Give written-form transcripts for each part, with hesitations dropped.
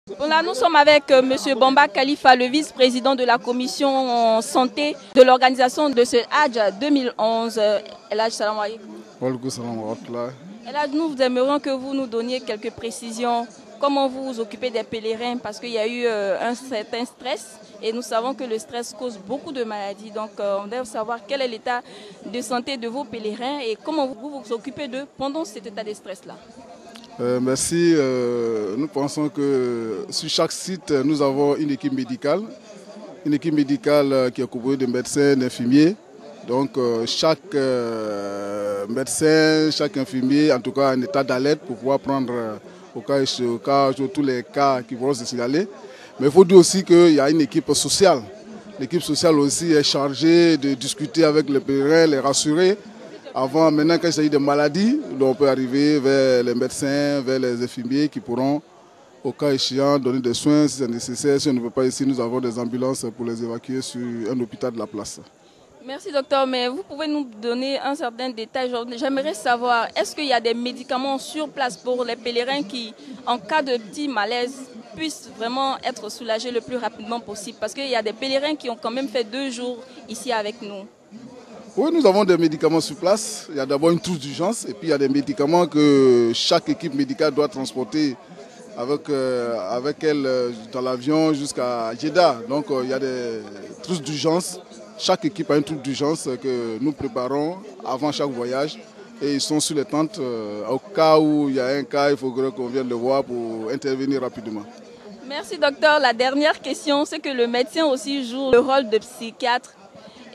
Là, nous sommes avec M. Bamba Khalifa, le vice-président de la commission santé de l'organisation de ce Hajj 2011. Elhadj, salam alaikum. Elhadj, nous aimerions que vous nous donniez quelques précisions. Comment vous vous occupez des pèlerins? Parce qu'il y a eu un certain stress et nous savons que le stress cause beaucoup de maladies. Donc, on doit savoir quel est l'état de santé de vos pèlerins et comment vous vous occupez d'eux pendant cet état de stress-là. Merci. Nous pensons que sur chaque site, nous avons une équipe médicale. Une équipe médicale qui est composée de médecins, d'infirmiers. Donc chaque médecin, chaque infirmier, en tout cas, un état d'alerte pour pouvoir prendre au cas tous les cas qui vont se signaler. Mais il faut dire aussi qu'il y a une équipe sociale. L'équipe sociale aussi est chargée de discuter avec les pèlerins, les rassurer. Maintenant, quand il s'agit de maladies, on peut arriver vers les médecins, vers les infirmiers qui pourront, au cas échéant, donner des soins si c'est nécessaire. Si on ne peut pas ici, nous avons des ambulances pour les évacuer sur un hôpital de la place. Merci docteur, mais vous pouvez nous donner un certain détail. J'aimerais savoir, est-ce qu'il y a des médicaments sur place pour les pèlerins qui, en cas de petit malaise, puissent vraiment être soulagés le plus rapidement possible? Parce qu'il y a des pèlerins qui ont quand même fait 2 jours ici avec nous. Oui, nous avons des médicaments sur place. Il y a d'abord une trousse d'urgence et puis il y a des médicaments que chaque équipe médicale doit transporter avec elle dans l'avion jusqu'à Jeddah. Donc il y a des trousses d'urgence. Chaque équipe a une trousse d'urgence que nous préparons avant chaque voyage. Et ils sont sur les tentes. Au cas où il y a un cas, il faudrait qu'on vienne le voir pour intervenir rapidement. Merci docteur. La dernière question, c'est que le médecin aussi joue le rôle de psychiatre.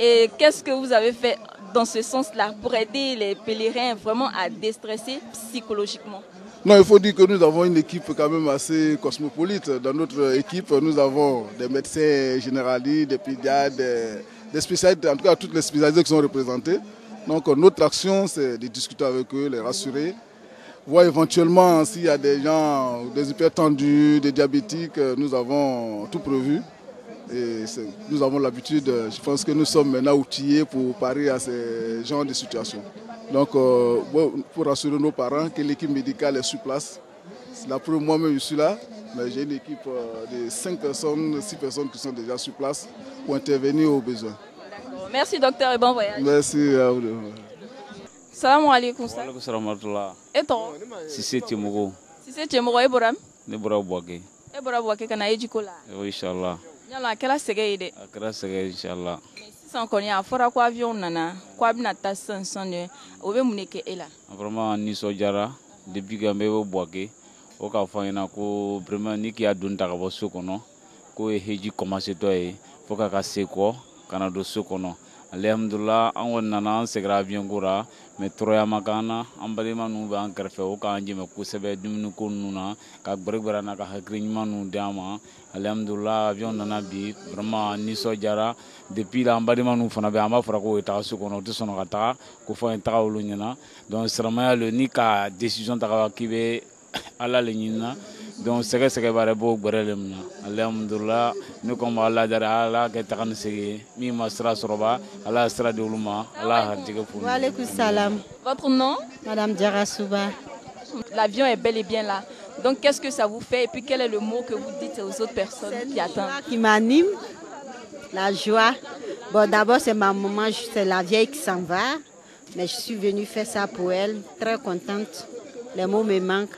Et qu'est-ce que vous avez fait dans ce sens-là pour aider les pèlerins vraiment à déstresser psychologiquement? Non, il faut dire que nous avons une équipe quand même assez cosmopolite. Dans notre équipe, nous avons des médecins généralistes, des pédiatres, des spécialistes, en tout cas toutes les spécialités qui sont représentées. Donc notre action, c'est de discuter avec eux, les rassurer, voir éventuellement s'il y a des gens, des hypertendus, des diabétiques, nous avons tout prévu. Et nous avons l'habitude, je pense que nous sommes maintenant outillés pour parer à ces genres de situations. Donc, pour rassurer nos parents que l'équipe médicale est sur place. C'est la preuve, moi-même je suis là, mais j'ai une équipe de 5 personnes, 6 personnes qui sont déjà sur place pour intervenir aux besoins. Merci docteur et bon voyage. Merci à vous. Salam alaikum. Et toi? Sissé Timogo. Sissé Timogo, et Boram? Ne bora Boaké. Et Boram Boaké, kana ejikola. Oui, Inch'Allah. Yala, quelle a segé? Akra Segé, Inch'Allah. Sans qu'on y a fora quoi avion nana, quoi binata sans au même muneke est là. Vraiment, ni sojara, depuis que je Boaké, au cas où il y a vraiment ni qui a donné ta cabosse kono, ko heji commencé toi et faut qu'à casser quoi, Canada sokono. Alhamdulillah, on nana segra avion gora, mais troya makana, ambalima nu ba ankarfe o ka anjime kusebe dumnu kununa, ka bregbara na ka hakrinyma nu dama. Alhamdulillah, avion nana bi vraiment ni sojara depuis la ambalima nu fana be amba fara ko eta sokono to sono kata ko fa entra olunyana. Donc seulement le ni ka décision ta ka kibe ala lenyina. Donc c'est bare bo gberelem na. Alhamdulillah, nous comme Allah dara ala ke takan sege mi masra soroba ala sra de uluma ala harjiga pour. Wa alaykoum salam. Votre nom? Madame Diarra Souba. L'avion est bel et bien là. Donc qu'est-ce que ça vous fait et puis quel est le mot que vous dites aux autres personnes qui attendent? Qui m'anime, la joie. Bon, d'abord c'est ma maman, c'est la vieille qui s'en va, mais je suis venue faire ça pour elle, très contente. Les mots me manquent.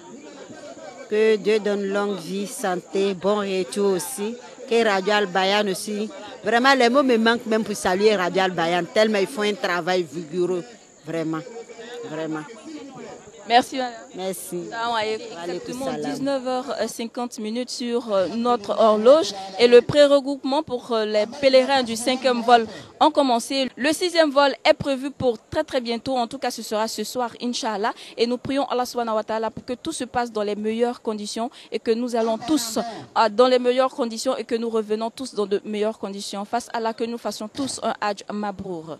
Que Dieu donne longue vie, santé, bon retour aussi. Que Radio Al-Bayan aussi. Vraiment, les mots me manquent même pour saluer Radio Al-Bayan, tellement ils font un travail vigoureux. Vraiment, vraiment. Merci madame. Merci. Exactement 19h50 sur notre horloge et le pré-regroupement pour les pèlerins du 5e vol ont commencé. Le 6e vol est prévu pour très bientôt, en tout cas ce sera ce soir Inch'Allah, et nous prions Allah subhanahu wa ta'ala pour que tout se passe dans les meilleures conditions et que nous allons tous dans les meilleures conditions et que nous revenons tous dans de meilleures conditions. Face à Allah, que nous fassions tous un Hajj Mabrour.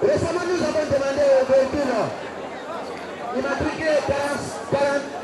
Récemment, nous avons demandé au véhicule immatriculé 40